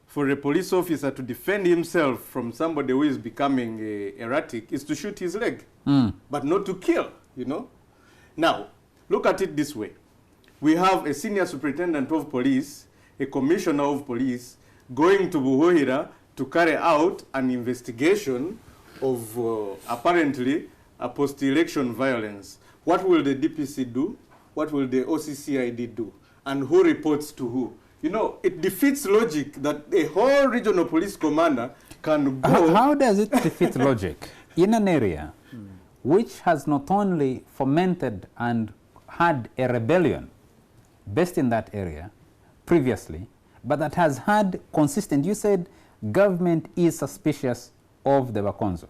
for a police officer to defend himself from somebody who is becoming erratic is to shoot his leg, but not to kill, you know. Now, look at it this way. We have a senior superintendent of police, a commissioner of police, going to Buhohira to carry out an investigation of apparently a post-election violence. What will the DPC do? What will the OCCID do? And who reports to who? You know, it defeats logic that a whole regional police commander can go... How does it defeat logic in an area which has not only fomented and had a rebellion based in that area previously, but that has had consistent... You said government is suspicious of the Bakonzo.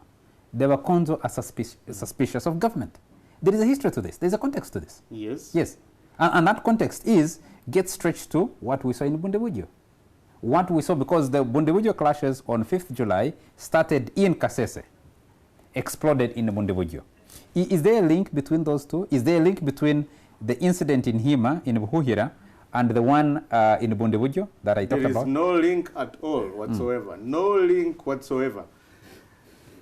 The Bakonzo are suspicious of government. There is a history to this. There is a context to this. Yes. Yes. And that context gets stretched to what we saw in Bundibugyo. What we saw, because the Bundibugyo clashes on 5th July started in Kasese, exploded in Bundibugyo. Is there a link between those two? Is there a link between the incident in Hima, in Buhuhira, and the one in Bundibugyo that I talked about? There is no link at all whatsoever. No link whatsoever.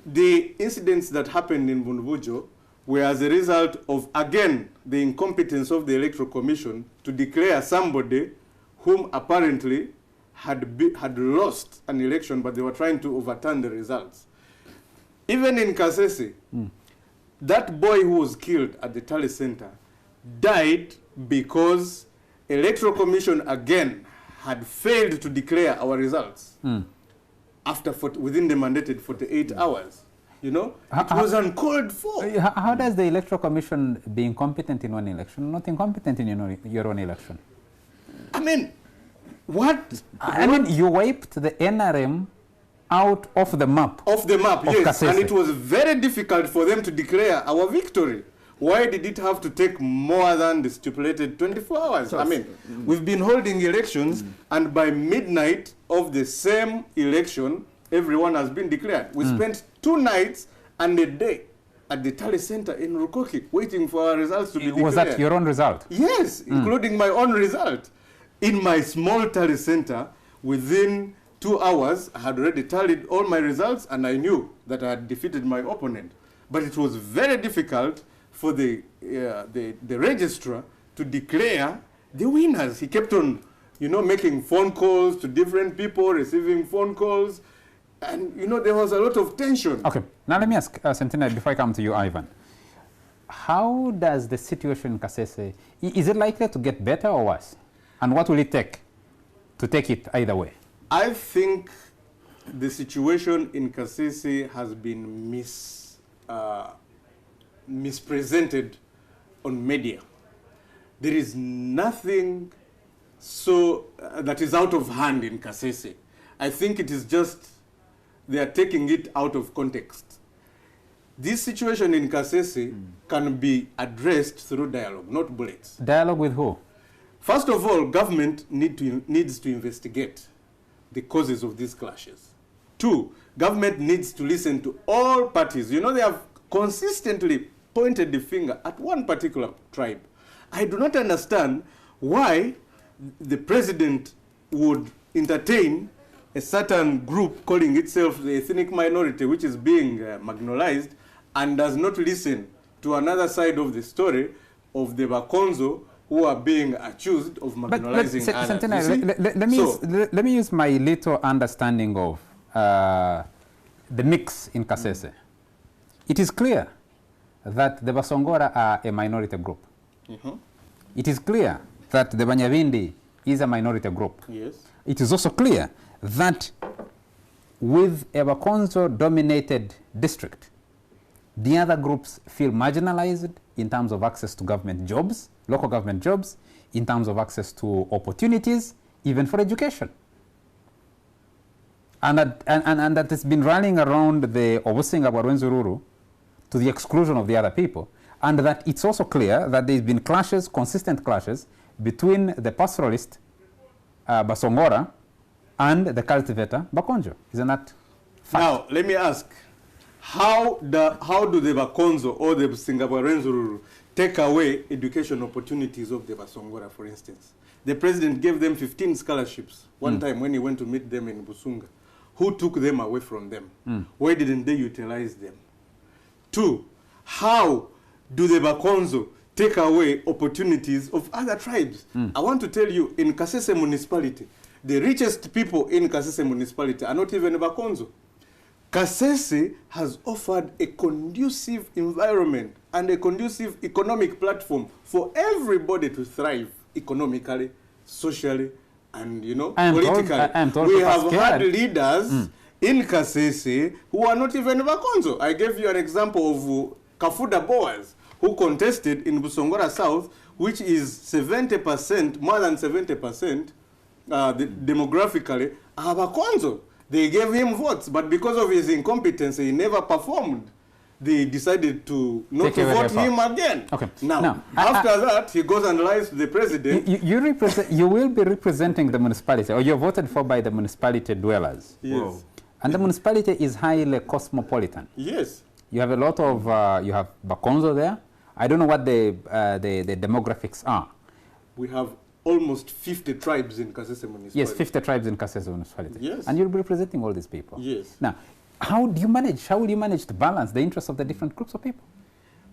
The incidents that happened in Bundibugyo were as a result of, again, the incompetence of the Electoral Commission to declare somebody whom apparently had lost an election, but they were trying to overturn the results. Even in Kasese, that boy who was killed at the Tally Center died because Electoral Commission again had failed to declare our results after within the mandated 48 hours. You know, it was uncalled for. How does the Electoral Commission be incompetent in one election, not incompetent in your own election? I mean, what? I mean, you wiped the NRM out of the map. Of the map, yes. Kasese. And it was very difficult for them to declare our victory. Why did it have to take more than the stipulated 24 hours? I mean, we've been holding elections, and by midnight of the same election, everyone has been declared. We spent 2 nights and a day at the Tally Center in Rukoki waiting for our results to be declared. Was that your own result? Yes, including my own result. In my small Tally Center, within 2 hours, I had already tallied all my results, and I knew that I had defeated my opponent. But it was very difficult for the registrar to declare the winners. He kept on, you know, making phone calls to different people, receiving phone calls, and, you know, there was a lot of tension. Okay, now let me ask Centenary, before I come to you, Ivan. How does the situation in Kasese, is it likely to get better or worse? And what will it take to take it either way? I think the situation in Kasese has been mispresented on media. There is nothing so that is out of hand in Kasese. I think it is just they are taking it out of context. This situation in Kasese can be addressed through dialogue, not bullets. Dialogue with who? First of all, government needs to investigate the causes of these clashes. 2, government needs to listen to all parties. You know, they have consistently pointed the finger at one particular tribe. I do not understand why the president would entertain a certain group calling itself the ethnic minority, which is being marginalized, and does not listen to another side of the story of the Bakonzo who are being accused of marginalizing others. Let me use my little understanding of the mix in Kasese. It is clear that the Basongora are a minority group. It is clear that the Banyavindi is a minority group. Yes. It is also clear that with a Bakonzo-dominated district, the other groups feel marginalized in terms of access to government jobs, local government jobs, in terms of access to opportunities, even for education. And that has been running around the Obusinga Rwenzori to the exclusion of the other people. And that it's also clear that there's been clashes, consistent clashes, between the pastoralist Basongora and the cultivator Bakonjo. Isn't that fact? Now, let me ask, how do the Bakonzo or the Rwenzori take away education opportunities of the Basongora, for instance? The president gave them 15 scholarships one time when he went to meet them in Busunga. Who took them away from them? Why didn't they utilize them? 2, how do the Bakonzo take away opportunities of other tribes? I want to tell you, in Kasese municipality, the richest people in Kasese municipality are not even Bakonzo. Kasese has offered a conducive environment and a conducive economic platform for everybody to thrive economically, socially, and, you know, politically. We have had leaders in Kasese who are not even Bakonzo. I gave you an example of Kafuda Boas, who contested in Busongora South, which is 70%, more than 70%, demographically, are Bakonzo. They gave him votes, but because of his incompetence, he never performed. They decided to not to vote him again. Okay. Now after that, he goes and lies to the president. You will be representing the municipality, or you're voted for by the municipality dwellers. Yes. Whoa. And the municipality is highly cosmopolitan. Yes. You have a lot of, you have Bakonzo there. I don't know what the demographics are. We have almost 50 tribes in Kasese municipality. Yes, 50 tribes in Kasese municipality. Yes. And you'll be representing all these people. Yes. Now, how will you manage to balance the interests of the different groups of people?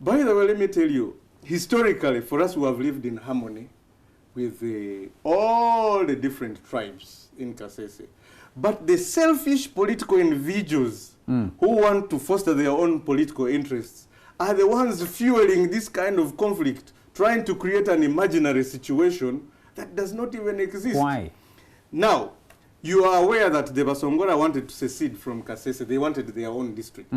By the way, let me tell you, historically, for us who have lived in harmony with all the different tribes in Kasese, but the selfish political individuals who want to foster their own political interests are the ones fueling this kind of conflict, trying to create an imaginary situation that does not even exist. Why? Now, you are aware that the Basongora wanted to secede from Kasese. They wanted their own district.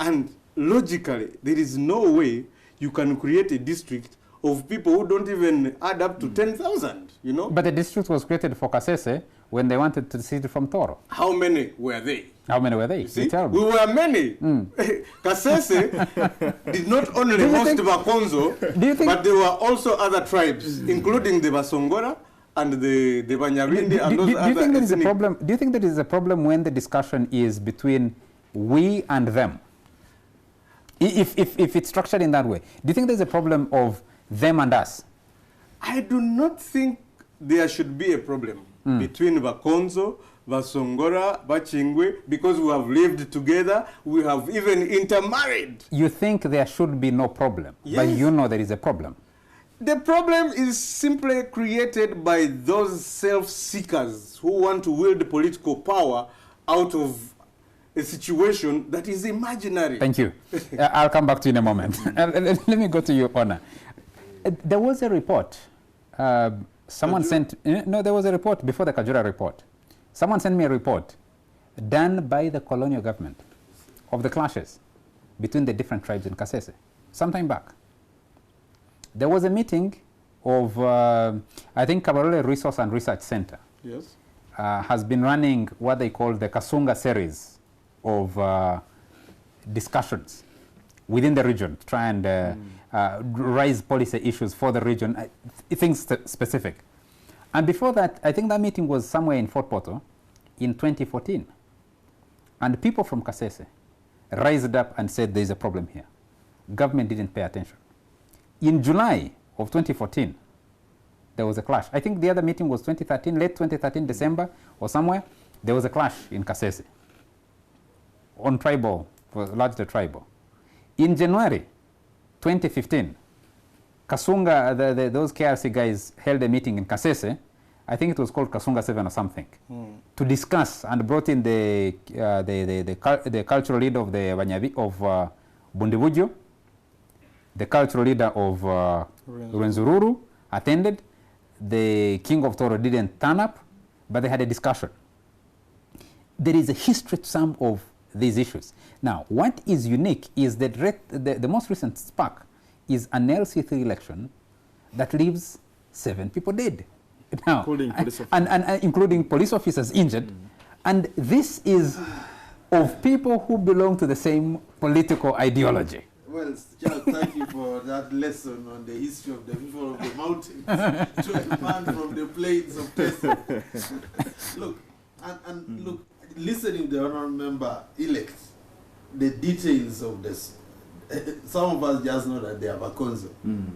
And logically, there is no way you can create a district of people who don't even add up to 10,000, you know? But the district was created for Kasese when they wanted to secede from Toro. How many were they? How many were they? You see, Tell we me. were many. Kasese did not only host Bakonzo, but there were also other tribes, including the Basongora and the Banyarindi and those other think there is a ethnic- problem? Do you think there is a problem when the discussion is between we and them? If it's structured in that way, do you think there's a problem of them and us? I do not think there should be a problem between Bakonzo, Basongora, Bachingwe, because we have lived together, we have even intermarried. You think there should be no problem, but Yes. you know there is a problem. The problem is simply created by those self-seekers who want to wield political power out of a situation that is imaginary. Thank you. I'll come back to you in a moment. Let me go to you, Honor. There was a report. Someone sent... No, there was a report before the Kajura report. Someone sent me a report done by the colonial government of the clashes between the different tribes in Kasese, some time back. There was a meeting of, I think, Kabarole Resource and Research Center Yes. has been running what they call the Kasunga series of discussions within the region to try and raise policy issues for the region, things specific. And before that, I think that meeting was somewhere in Fort Portal in 2014. And people from Kasese raised up and said there's a problem here. Government didn't pay attention. In July of 2014, there was a clash. I think the other meeting was 2013, late 2013, December or somewhere. There was a clash in Kasese on tribal, largely tribal. In January 2015, Kasunga, those KRC guys held a meeting in Kasese. I think it was called Kasunga 7 or something, to discuss, and brought in the cultural leader of the Banyabi, of Bundibugyo, the cultural leader of Rwenzori attended. The king of Toro didn't turn up, but they had a discussion. There is a history to some of these issues. Now, what is unique is that the most recent spark is an LC3 election that leaves 7 people dead. Now, Including police officers. and including police officers injured. And this is of people who belong to the same political ideology. Well, Charles, thank you for that lesson on the history of the people of the mountains to a man from the plains of Texas. Look, and look, listening to the honorable member elect, the details of this, some of us just know that they are Bakonzo,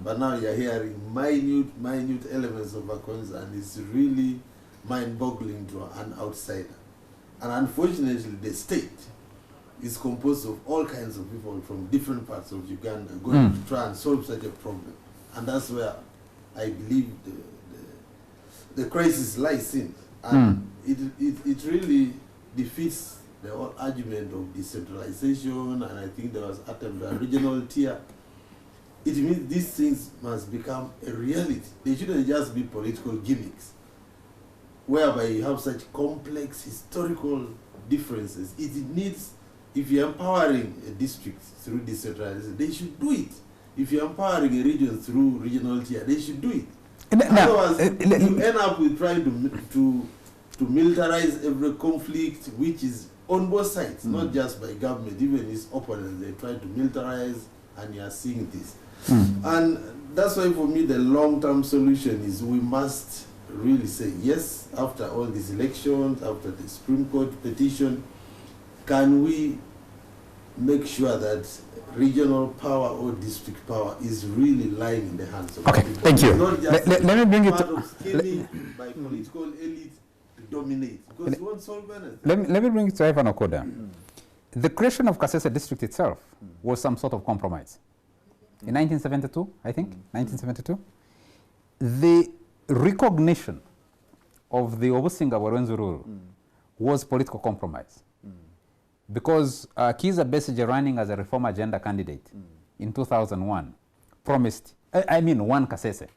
but now you're hearing minute elements of Bakonzo, and it's really mind-boggling to an outsider. And unfortunately, the state is composed of all kinds of people from different parts of Uganda going to try and solve such a problem. And that's where I believe the crisis lies in. And it really defeats the whole argument of decentralization, and I think there was attempt at regional tier. It means these things must become a reality. They shouldn't just be political gimmicks, whereby you have such complex historical differences. It needs, if you're empowering a district through decentralization, they should do it. If you're empowering a region through regional tier, they should do it. Otherwise, you end up with trying to militarize every conflict, which is on both sides, not just by government, even its opponents. They try to militarize, and you are seeing this. And that's why for me the long-term solution is we must really say, yes, after all these elections, after the Supreme Court petition, can we make sure that regional power or district power is really lying in the hands of Okay, people? thank you. It's not just Let me bring it part to... of scheming by political elite to dominate, because it won't solve anything. Let me bring it to Ivan Okoda. The creation of Kasese district itself was some sort of compromise. In 1972, I think, 1972, the recognition of the Obusinga Rwenzori was political compromise. Because Kiza Besigye, running as a reform agenda candidate in 2001, promised I mean one Kasese.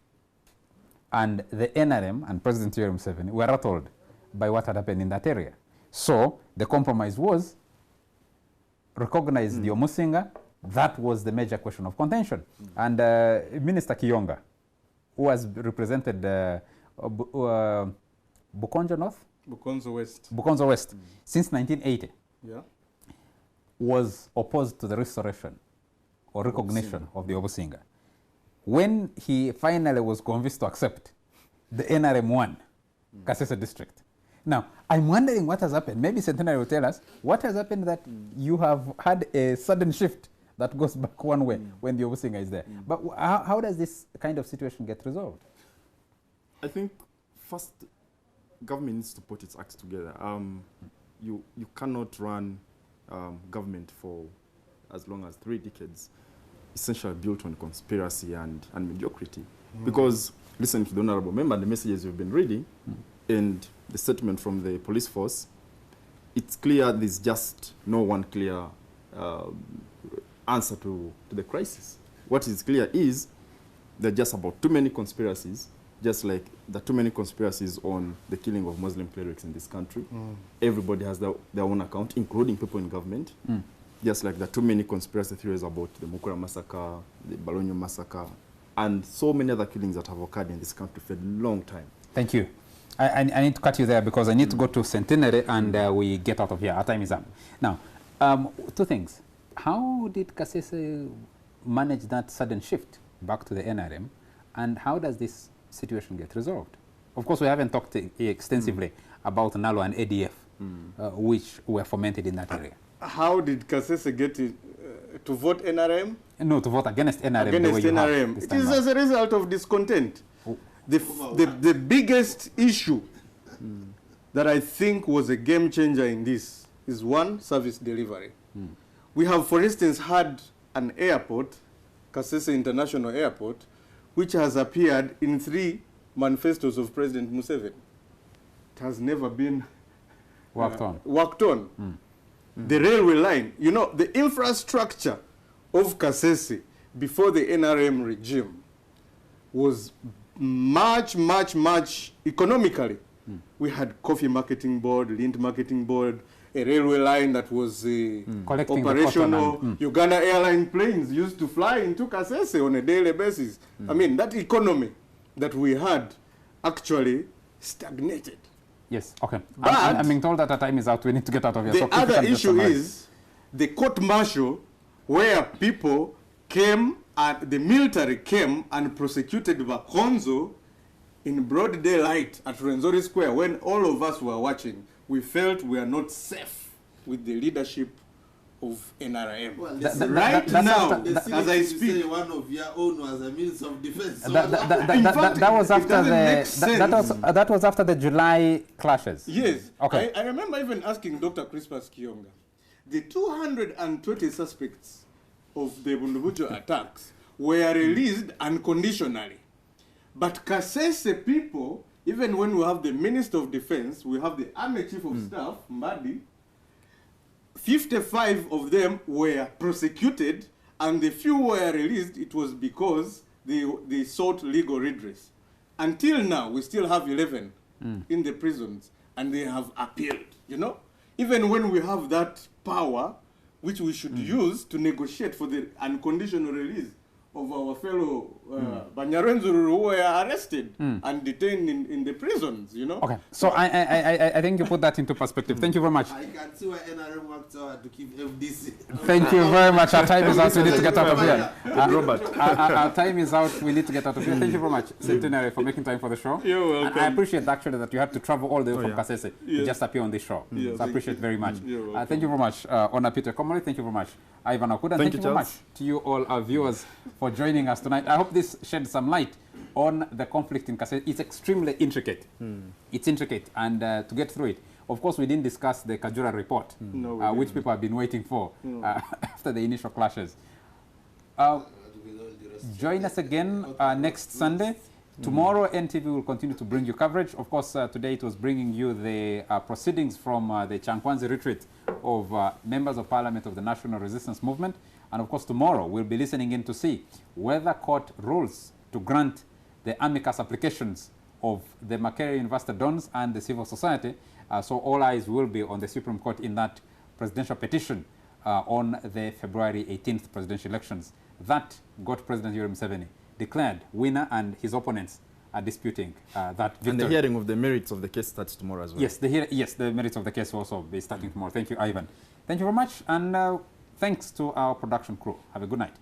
And the NRM and President Yoweri Museveni were rattled by what had happened in that area. So the compromise was recognize the Omusinga. That was the major question of contention. And Minister Kiyonga, who has represented Bukonjo North? Bukonzo West. Bukonzo West, since 1980, Yeah. was opposed to the restoration or recognition of the Omusinga. When he finally was convinced to accept, the NRM won Kasese district. Now, I'm wondering what has happened. Maybe Centenary will tell us what has happened that you have had a sudden shift that goes back one way when the Omusinga is there. But how does this kind of situation get resolved? I think first, government needs to put its acts together. You cannot run government for as long as 3 decades, essentially built on conspiracy and mediocrity. Because, listen to the Honorable Member, the messages you've been reading, and the statement from the police force, it's clear there's just no one clear answer to the crisis. What is clear is there are just about too many conspiracies, just like there are too many conspiracies on the killing of Muslim clerics in this country. Everybody has their own account, including people in government. Just like there are too many conspiracy theories about the Mukura massacre, the Bologna massacre, and so many other killings that have occurred in this country for a long time. Thank you. I need to cut you there because I need to go to Centenary and we get out of here. Our time is up. Now, 2 things. How did Kasese manage that sudden shift back to the NRM, and how does this situation get resolved? Of course, we haven't talked extensively about NALO and ADF, which were fomented in that area. How did Kasese get it, to vote NRM? No, to vote against NRM. Against NRM. It is as a result of discontent. The biggest issue that I think was a game changer in this is one, service delivery. We have, for instance, had an airport, Kasese International Airport, which has appeared in 3 manifestos of President Museveni. It has never been worked on. The railway line, you know, the infrastructure of Kasese before the NRM regime was much economically. We had coffee marketing board, lint marketing board, a railway line that was operational. Uganda airline planes used to fly into Kasese on a daily basis. I mean, that economy that we had actually stagnated. Yes, okay. I'm being told that our time is out. We need to get out of here. The other issue is the court-martial where people came and the military came and prosecuted Bakonzo in broad daylight at Rwenzori Square when all of us were watching. We felt we are not safe with the leadership of NRM. Well, right now, as I speak, one of your own was a Minister of Defense. That was after the July clashes. Yes. Okay. I remember even asking Dr. Crispus Kiyonga, the 220 suspects of the Bundibugyo attacks were released unconditionally. But Kasese people, even when we have the Minister of Defense, we have the Army Chief of Staff, Mbadi, 55 of them were prosecuted, and the few were released. It was because they sought legal redress. Until now, we still have 11 in the prisons, and they have appealed, you know? Even when we have that power, which we should use to negotiate for the unconditional release of our fellow Rwenzori who were arrested and detained in the prisons, you know? Okay, so I think you put that into perspective. Thank you very much. I can see why NRM worked so hard to keep FDC. Thank you very much. Our time is out. We need to get out of here. Robert. Our time is out. We need to get out of here. Thank you very much, Centenary, for making time for the show. You're welcome. And I appreciate actually that you had to travel all the way from Kasese to just appear on this show. Yes. So I appreciate very much. You're welcome. Thank you very much, Honor Peter Komori. Thank you very much, Ivan Akuda. Thank you very much to you all, our viewers, for joining us tonight. I hope this shed some light on the conflict in Kasese. It's extremely intricate. It's intricate, and to get through it, of course, we didn't discuss the Kajura report, which people have been waiting for after the initial clashes. Join us again next Sunday. Tomorrow, NTV will continue to bring you coverage. Of course, today it was bringing you the proceedings from the Chankwanzi retreat of members of parliament of the National Resistance Movement. And of course, tomorrow we'll be listening in to see whether court rules to grant the amicus applications of the Makerere investor dons and the civil society. So all eyes will be on the Supreme Court in that presidential petition on the February 18th presidential elections. That got President Yoweri Museveni declared winner, and his opponents are disputing that victory. And the hearing of the merits of the case starts tomorrow as well. Yes, the merits of the case will also be starting tomorrow. Thank you, Ivan. Thank you very much, and thanks to our production crew. Have a good night.